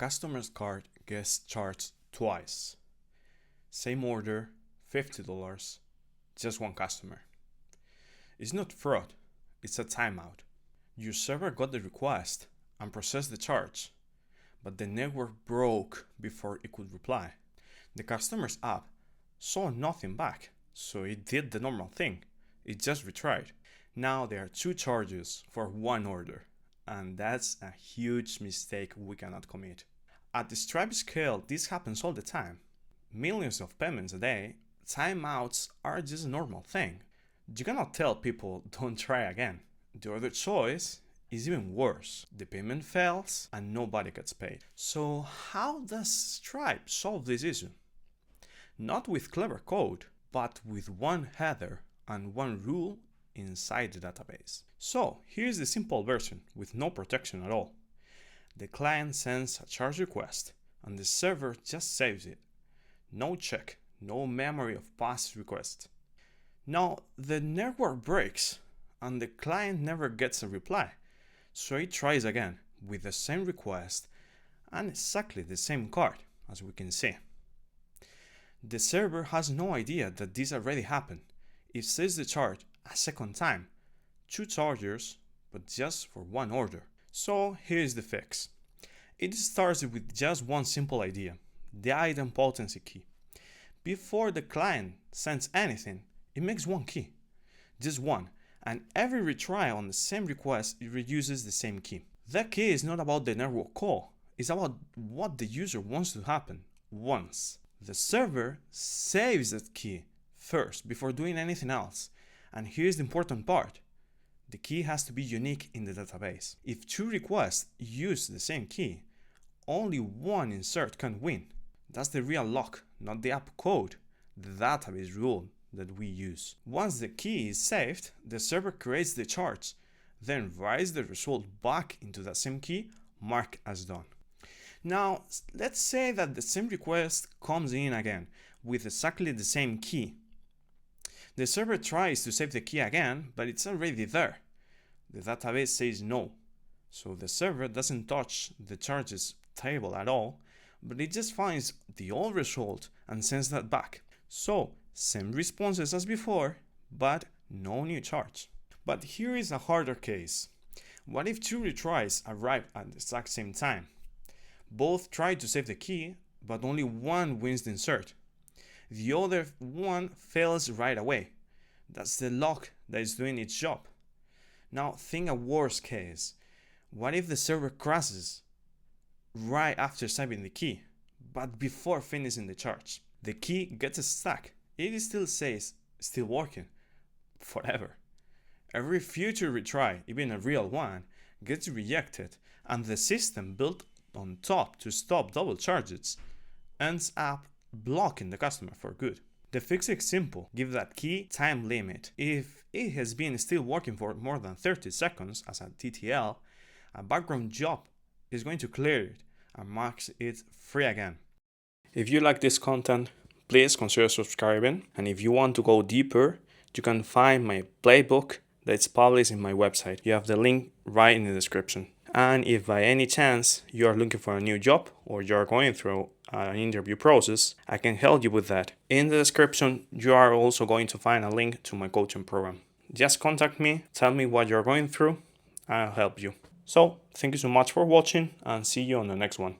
customer's card gets charged twice. Same order, $50, just one customer. It's not fraud, it's a timeout. Your server got the request and processed the charge, but the network broke before it could reply. The customer's app saw nothing back, so it did the normal thing. It just retried. Now there are two charges for one order, and that's a huge mistake we cannot commit. At the Stripe scale, this happens all the time. Millions of payments a day, timeouts are just a normal thing. You cannot tell people don't try again. The other choice is even worse. The payment fails and nobody gets paid. So how does Stripe solve this issue? Not with clever code, but with one header and one rule inside the database. So here's the simple version with no protection at all. The client sends a charge request and the server just saves it. No check, no memory of past requests. Now the network breaks and the client never gets a reply. So it tries again with the same request and exactly the same card, as we can see. The server has no idea that this already happened. It saves the charge a second time, two charges, but just for one order. So here's the fix. It starts with just one simple idea, the idempotency key. Before the client sends anything, it makes one key, just one, and every retry on the same request it reuses the same key. That key is not about the network call, it's about what the user wants to happen once. The server saves that key first before doing anything else. And here's the important part. The key has to be unique in the database. If two requests use the same key, only one insert can win. That's the real lock, not the app code, the database rule that we use. Once the key is saved, the server creates the charge, then writes the result back into that same key, marked as done. Now, let's say that the same request comes in again with exactly the same key. The server tries to save the key again, but it's already there. The database says no. So the server doesn't touch the charges table at all, but it just finds the old result and sends that back. So, same responses as before, but no new charge. But here is a harder case. What if two retries arrive at the exact same time? Both try to save the key, but only one wins the insert. The other one fails right away. That's the lock that is doing its job. Now think a worst case. What if the server crashes right after saving the key, but before finishing the charge? The key gets stuck. It still says, still working, forever. Every future retry, even a real one, gets rejected, and the system built on top to stop double charges ends up blocking the customer for good. The fix is simple. Give that key time limit. If it has been still working for more than 30 seconds as a TTL, a background job is going to clear it and marks it free again. If you like this content, please consider subscribing, and if you want to go deeper, you can find my playbook that's published in my website. You have the link right in the description. And if by any chance you are looking for a new job or you are going through an interview process, I can help you with that. In the description, you are also going to find a link to my coaching program. Just contact me, tell me what you're going through, I'll help you. So, thank you so much for watching and see you on the next one.